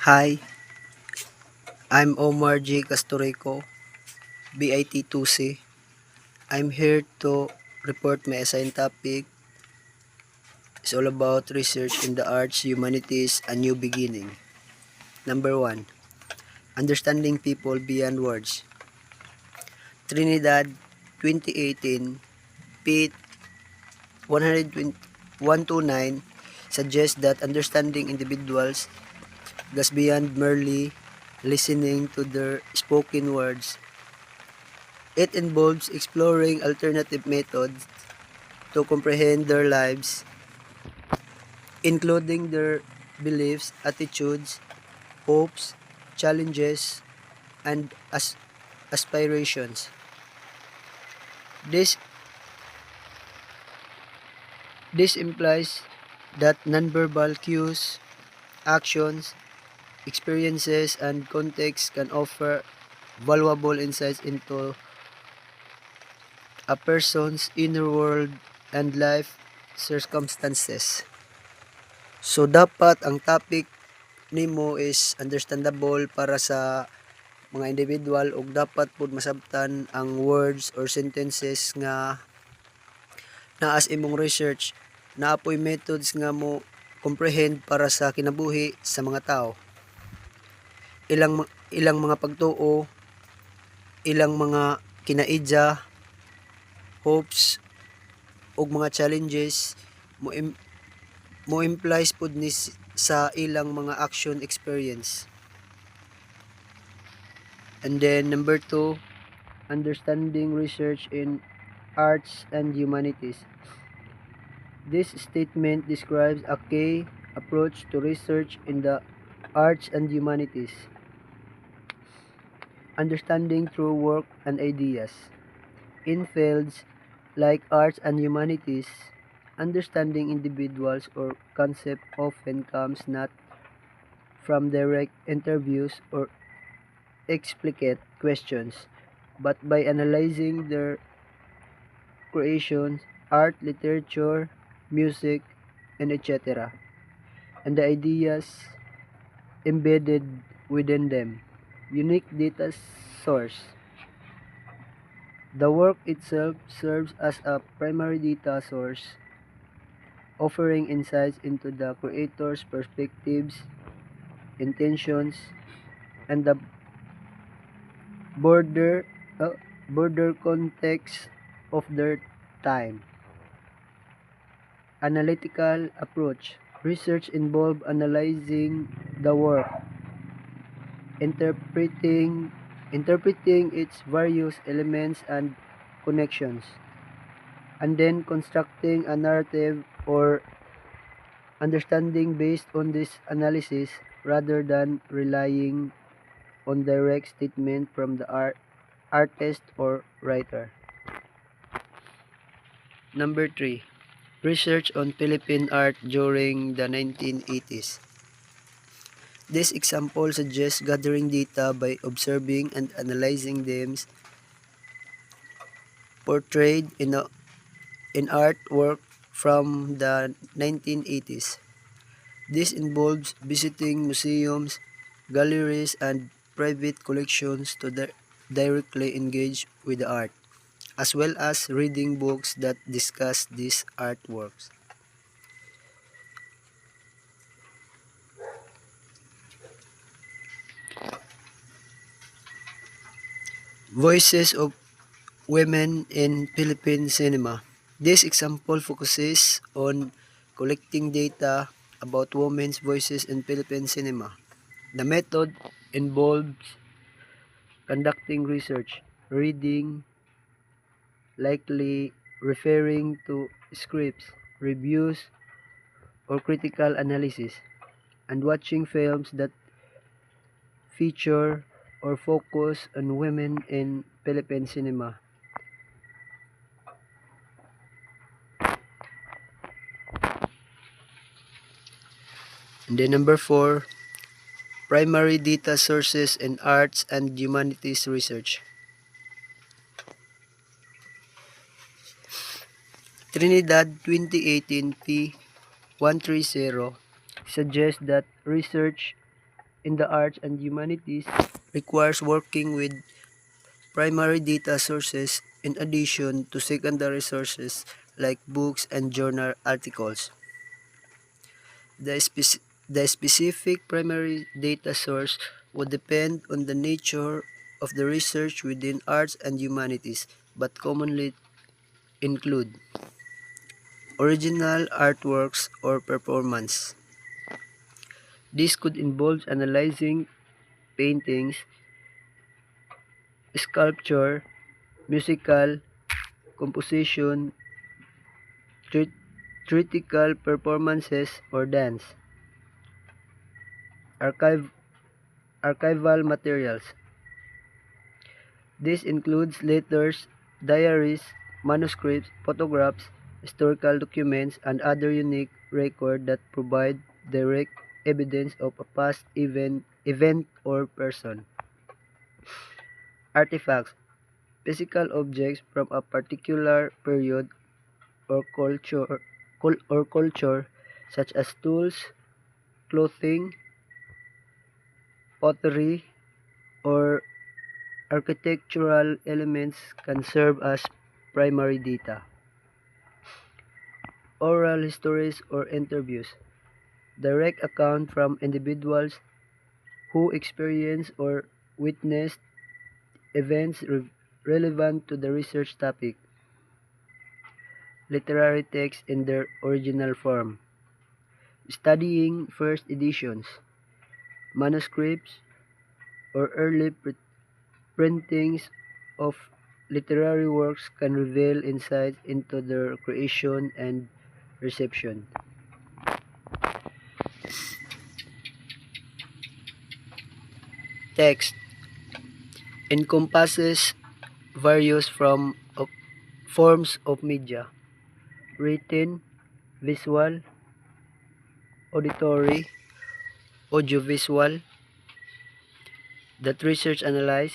Hi, I'm Omar J. Castorico, BIT2C. I'm here to report my assigned topic. It's all about research in the arts, humanities, and new beginning. Number 1. Understanding people beyond words. Trinidad, 2018, Pete 129 suggests that understanding individuals goes beyond merely listening to their spoken words. It involves exploring alternative methods to comprehend their lives, including their beliefs, attitudes, hopes, challenges, and aspirations. This, this implies that nonverbal cues, actions, experiences, and context can offer valuable insights into a person's inner world and life circumstances. So dapat ang topic nimo is understandable para sa mga individual ug dapat pud masabtan ang words or sentences nga naa sa imong research. Naapoy methods nga mo comprehend para sa kinabuhi sa mga tao. Ilang mga pagtuo, ilang mga kinaidya, hopes ug mga challenges mo implies pud ni sa ilang mga action experience. And then number 2, understanding research in arts and humanities. This statement describes a key approach to research in the arts and humanities. Understanding through work and ideas. In fields like arts and humanities, understanding individuals or concepts often comes not from direct interviews or explicit questions, but by analyzing their creations, art, literature, music, and etc., and the ideas embedded within them. Unique data source. The work itself serves as a primary data source, offering insights into the creator's perspectives, intentions, and the broader, broader context of their time. Analytical approach. Research involves analyzing the work, interpreting its various elements and connections, and then constructing a narrative or understanding based on this analysis rather than relying on direct statement from the artist or writer. Number 3. Research on Philippine art during the 1980s. This example suggests gathering data by observing and analyzing themes portrayed in artwork from the 1980s. This involves visiting museums, galleries, and private collections to directly engage with the art, as well as reading books that discuss these artworks. Voices of women in Philippine cinema. This example focuses on collecting data about women's voices in Philippine cinema. The method involves conducting research, reading, likely referring to scripts, reviews, or critical analysis, and watching films that feature or focus on women in Philippine cinema. And then number 4, primary data sources in arts and humanities research. Trinidad 2018 P 130 suggests that research in the arts and humanities requires working with primary data sources in addition to secondary sources like books and journal articles. The, the specific primary data source would depend on the nature of the research within arts and humanities, but commonly include original artworks or performance. This could involve analyzing paintings, sculpture, musical composition, thre- theatrical performances, or dance. Archive, archival materials. This includes letters, diaries, manuscripts, photographs, historical documents, and other unique records that provide direct evidence of a past event or person. Artifacts, physical objects from a particular period or culture such as tools, clothing, pottery, or architectural elements can serve as primary data. Oral histories or interviews, direct account from individuals who experienced or witnessed events relevant to the research topic. Literary text in their original form. Studying first editions, manuscripts, or early printings of literary works can reveal insights into their creation and reception. Text encompasses various forms of media: written, visual, auditory, audiovisual, that research analyze.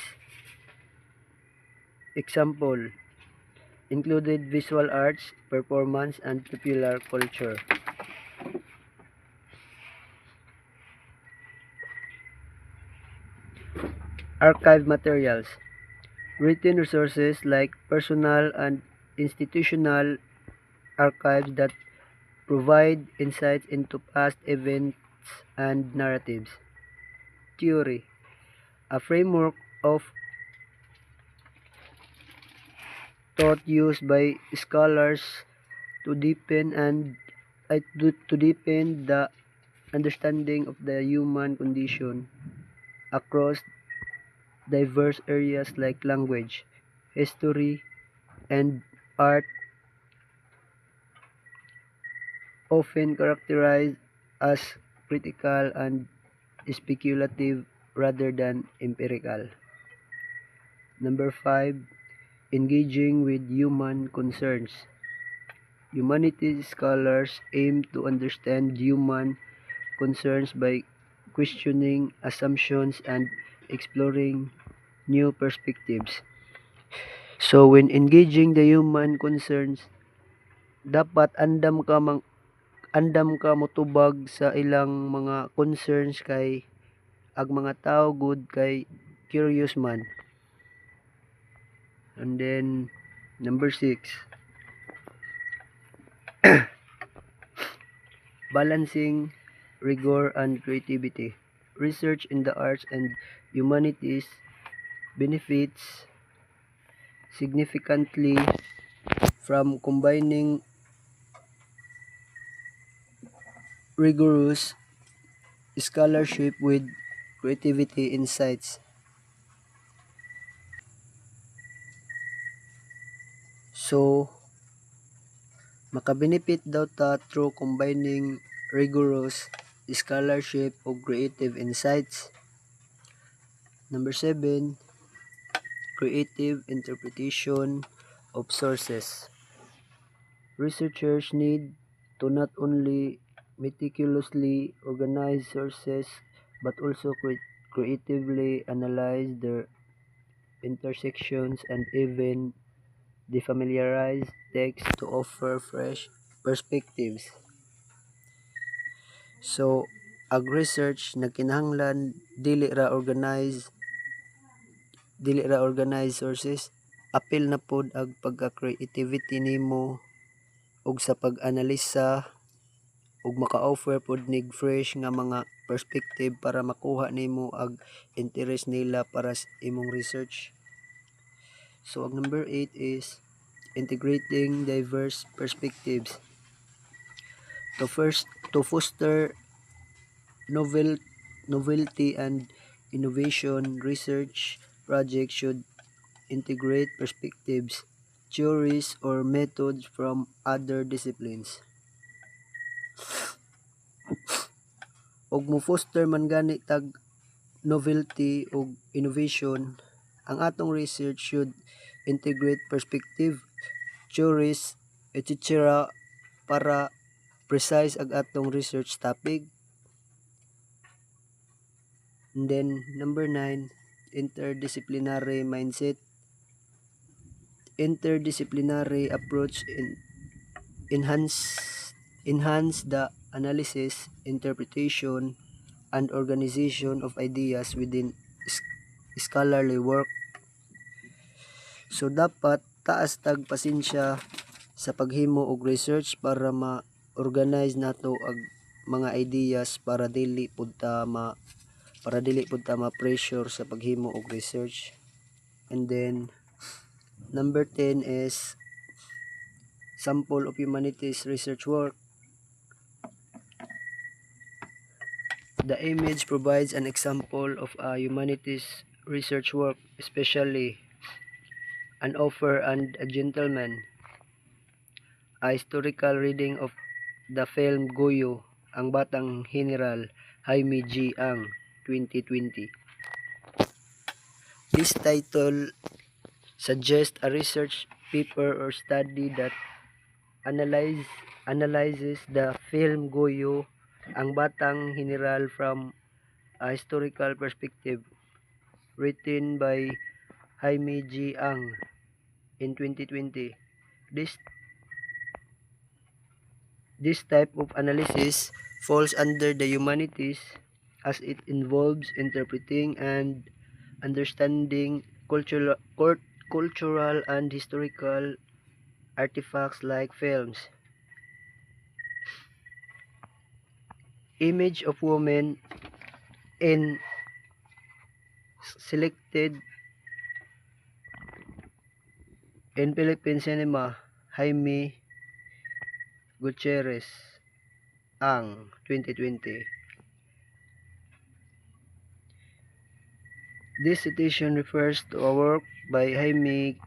Example included visual arts, performance, and popular culture. Archive materials, written resources like personal and institutional archives that provide insights into past events and narratives. Theory, a framework of thought used by scholars to deepen the understanding of the human condition across diverse areas like language, history, and art, often characterized as critical and speculative rather than empirical. Number 5, engaging with human concerns. Humanities scholars aim to understand human concerns by questioning assumptions and exploring new perspectives. So when engaging the human concerns, dapat andam ka motubag sa ilang mga concerns kay ag mga tao good kay curious man. And then number 6, balancing rigor and creativity. Research in the arts and humanities benefits significantly from combining rigorous scholarship with creativity insights. So, makabenefit daw ta through combining rigorous scholarship o creative insights. Number 7, creative interpretation of sources. Researchers need to not only meticulously organize sources but also creatively analyze their intersections and even defamiliarize text to offer fresh perspectives. So, ag research nagkinahanglan dili ra organized sources. Apil na pod ang pagka-creativity nimo ug sa pag-analisa ug maka-offer pod nig fresh nga mga perspective para makuha nimo ang interest nila para sa imong research. So ang number 8 is integrating diverse perspectives. To foster novelty and innovation, research projects should integrate perspectives, theories, or methods from other disciplines. Og mo foster man gani tag novelty ug innovation, ang atong research should integrate perspective, theories, etc. para precise ang atong research topic. And then number 9, interdisciplinary mindset. Interdisciplinary approach enhance the analysis, interpretation, and organization of ideas within scholarly work. So dapat taas tag pasensya sa paghimo og research para ma-organize nato ang mga ideas para dili pud ta ma-pressure sa paghimo og research. And then number 10 is sample of humanities research work. The image provides an example of a humanities research work, especially An Offer and a Gentleman, a historical reading of the film Goyo, Ang Batang General, Jaime G. Ang, 2020. This title suggests a research paper or study that analyzes the film Goyo, Ang Batang General from a historical perspective, written by Jaime G. Ang in 2020. This type of analysis falls under the humanities as it involves interpreting and understanding cultural and historical artifacts like films. Image of women in selected in Philippine cinema, Jaime Gutierrez Ang, 2020. This citation refers to a work by Jaime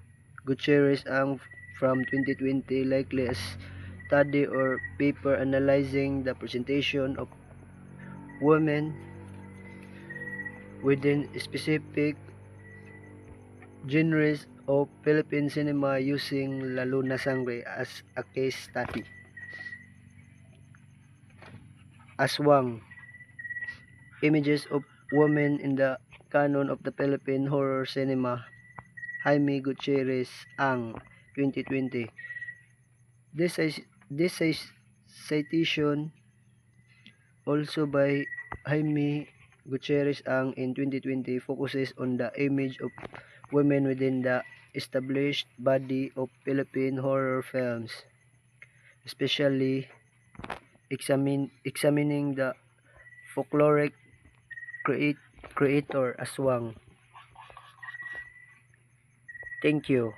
Gutierrez Ang from 2020, likely a study or paper analyzing the presentation of women within specific genres of Philippine cinema using La Luna Sangre as a case study. Aswang, images of women in the canon of the Philippine horror cinema, Jaime Gutierrez Ang, 2020. This citation, also by Jaime Gutierrez Ang in 2020, focuses on the image of women within the established body of Philippine horror films, especially examining the folkloric creator Aswang. Thank you.